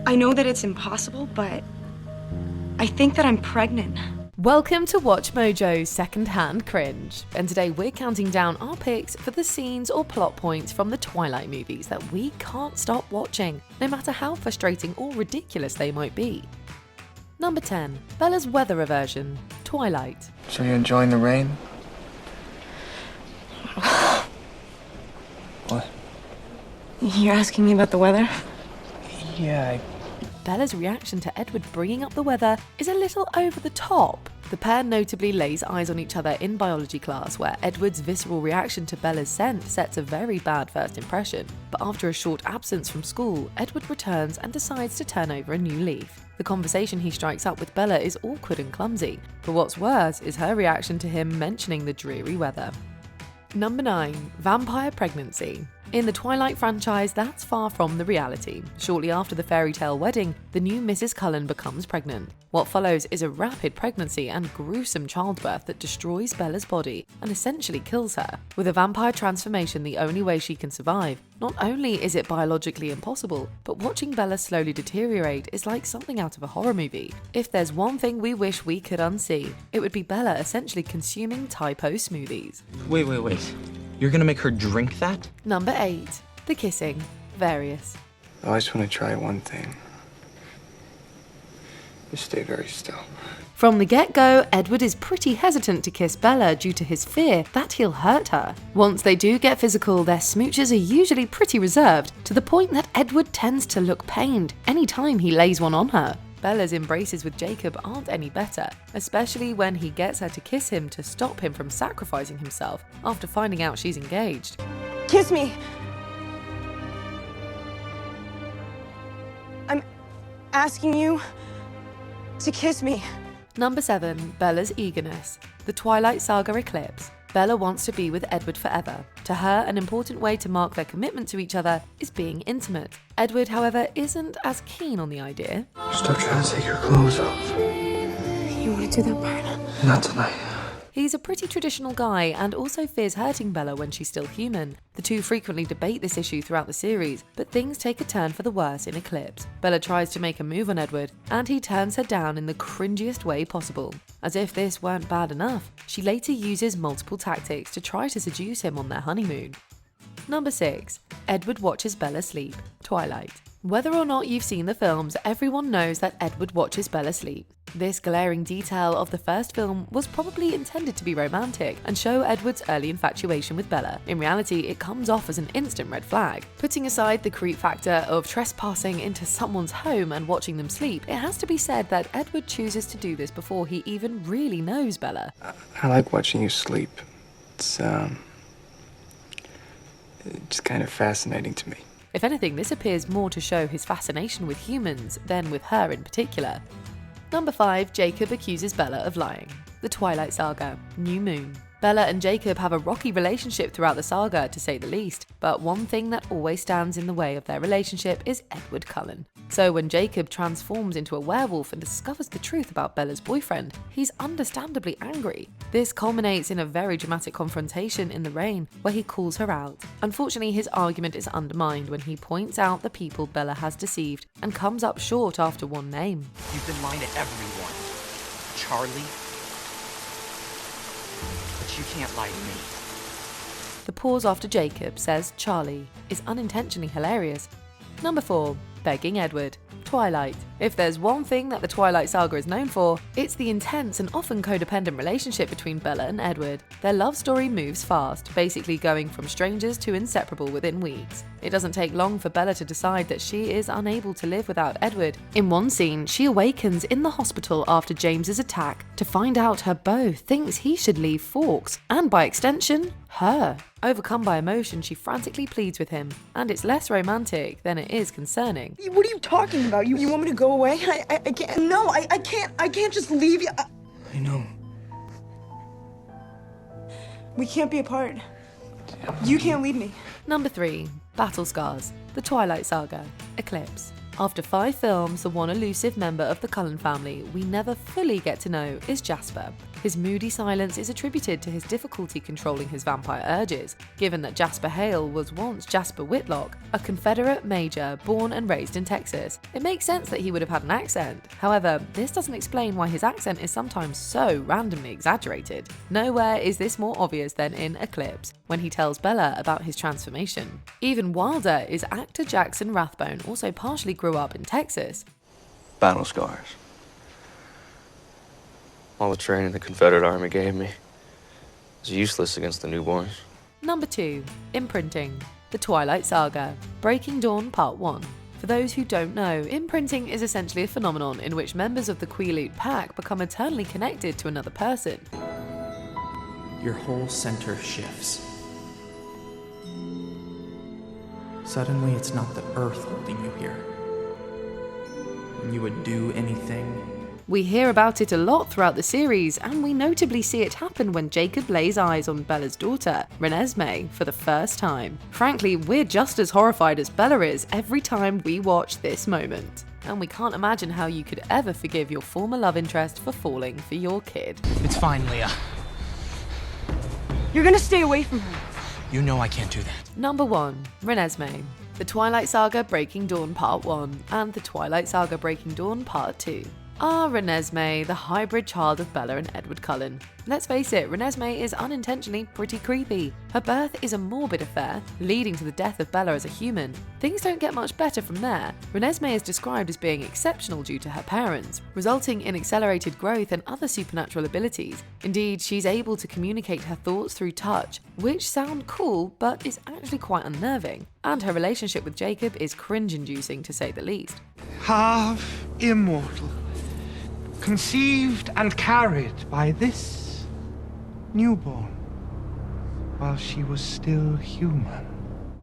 I know that it's impossible, but I think that I'm pregnant. Welcome to MsMojo's Second-Hand Cringe, and today we're counting down our picks for the scenes or plot points from the Twilight movies that we can't stop watching, no matter how frustrating or ridiculous they might be. Number 10. Bella's weather aversion, Twilight. So you're enjoying the rain? What? You're asking me about the weather? Yeah, Bella's reaction to Edward bringing up the weather is a little over the top. The pair notably lays eyes on each other in biology class, where Edward's visceral reaction to Bella's scent sets a very bad first impression. But after a short absence from school, Edward returns and decides to turn over a new leaf. The conversation he strikes up with Bella is awkward and clumsy, but what's worse is her reaction to him mentioning the dreary weather. Number 9. Vampire pregnancy. In the Twilight franchise, that's far from the reality. Shortly after the fairy tale wedding, the new Mrs. Cullen becomes pregnant. What follows is a rapid pregnancy and gruesome childbirth that destroys Bella's body and essentially kills her. With a vampire transformation the only way she can survive, not only is it biologically impossible, but watching Bella slowly deteriorate is like something out of a horror movie. If there's one thing we wish we could unsee, it would be Bella essentially consuming typo smoothies. Wait. You're gonna make her drink that? Number 8. The kissing. Various. I just want to try one thing. Just stay very still. From the get-go, Edward is pretty hesitant to kiss Bella due to his fear that he'll hurt her. Once they do get physical, their smooches are usually pretty reserved, to the point that Edward tends to look pained anytime he lays one on her. Bella's embraces with Jacob aren't any better, especially when he gets her to kiss him to stop him from sacrificing himself after finding out she's engaged. Kiss me. I'm asking you to kiss me. Number 7. Bella's eagerness. The Twilight Saga eclipse. Bella wants to be with Edward forever. To her, an important way to mark their commitment to each other is being intimate. Edward, however, isn't as keen on the idea. Stop trying to take your clothes off. You want to do that part? Not tonight. He's a pretty traditional guy and also fears hurting Bella when she's still human. The two frequently debate this issue throughout the series, but things take a turn for the worse in Eclipse. Bella tries to make a move on Edward, and he turns her down in the cringiest way possible. As if this weren't bad enough, she later uses multiple tactics to try to seduce him on their honeymoon. Number 6. Edward watches Bella sleep. Twilight. Whether or not you've seen the films, everyone knows that Edward watches Bella sleep. This glaring detail of the first film was probably intended to be romantic and show Edward's early infatuation with Bella. In reality, it comes off as an instant red flag. Putting aside the creep factor of trespassing into someone's home and watching them sleep, it has to be said that Edward chooses to do this before he even really knows Bella. I like watching you sleep. It's kind of fascinating to me. If anything, this appears more to show his fascination with humans than with her in particular. Number 5. Jacob accuses Bella of lying. The Twilight Saga. New Moon. Bella and Jacob have a rocky relationship throughout the saga, to say the least, but one thing that always stands in the way of their relationship is Edward Cullen. So when Jacob transforms into a werewolf and discovers the truth about Bella's boyfriend, he's understandably angry. This culminates in a very dramatic confrontation in the rain, where he calls her out. Unfortunately, his argument is undermined when he points out the people Bella has deceived and comes up short after one name. You've been lying to everyone. Charlie. But you can't lie to me. The pause after Jacob says Charlie is unintentionally hilarious. Number 4. Begging Edward. Twilight. If there's one thing that the Twilight Saga is known for, it's the intense and often codependent relationship between Bella and Edward. Their love story moves fast, basically going from strangers to inseparable within weeks. It doesn't take long for Bella to decide that she is unable to live without Edward. In one scene, she awakens in the hospital after James's attack to find out her beau thinks he should leave Forks, and by extension, her. Overcome by emotion, she frantically pleads with him, and it's less romantic than it is concerning. What are you talking about? You want me to go away? I can't. No, I can't just leave you. I know. We can't be apart. You can't leave me. Number 3. Battle Scars. The Twilight Saga. Eclipse. After 5 films, the one elusive member of the Cullen family we never fully get to know is Jasper. His moody silence is attributed to his difficulty controlling his vampire urges, given that Jasper Hale was once Jasper Whitlock, a Confederate major born and raised in Texas. It makes sense that he would have had an accent. However, this doesn't explain why his accent is sometimes so randomly exaggerated. Nowhere is this more obvious than in Eclipse, when he tells Bella about his transformation. Even wilder is actor Jackson Rathbone also partially grew up in Texas. Battle scars. All the training the Confederate Army gave me was useless against the newborns. Number 2. Imprinting. The Twilight Saga. Breaking Dawn Part 1. For those who don't know, imprinting is essentially a phenomenon in which members of the Quileute pack become eternally connected to another person. Your whole center shifts. Suddenly, it's not the Earth holding you here. And you would do anything. We hear about it a lot throughout the series, and we notably see it happen when Jacob lays eyes on Bella's daughter, Renesme, for the first time. Frankly, we're just as horrified as Bella is every time we watch this moment. And we can't imagine how you could ever forgive your former love interest for falling for your kid. It's fine, Leah. You're gonna stay away from her. You know I can't do that. Number 1. Renesme. The Twilight Saga Breaking Dawn Part 1 and The Twilight Saga Breaking Dawn Part 2. Renesme, the hybrid child of Bella and Edward Cullen. Let's face it, Renesme is unintentionally pretty creepy. Her birth is a morbid affair, leading to the death of Bella as a human. Things don't get much better from there. Renesme is described as being exceptional due to her parents, resulting in accelerated growth and other supernatural abilities. Indeed, she's able to communicate her thoughts through touch, which sound cool but is actually quite unnerving. And her relationship with Jacob is cringe-inducing to say the least. Half immortal, conceived and carried by this newborn while she was still human.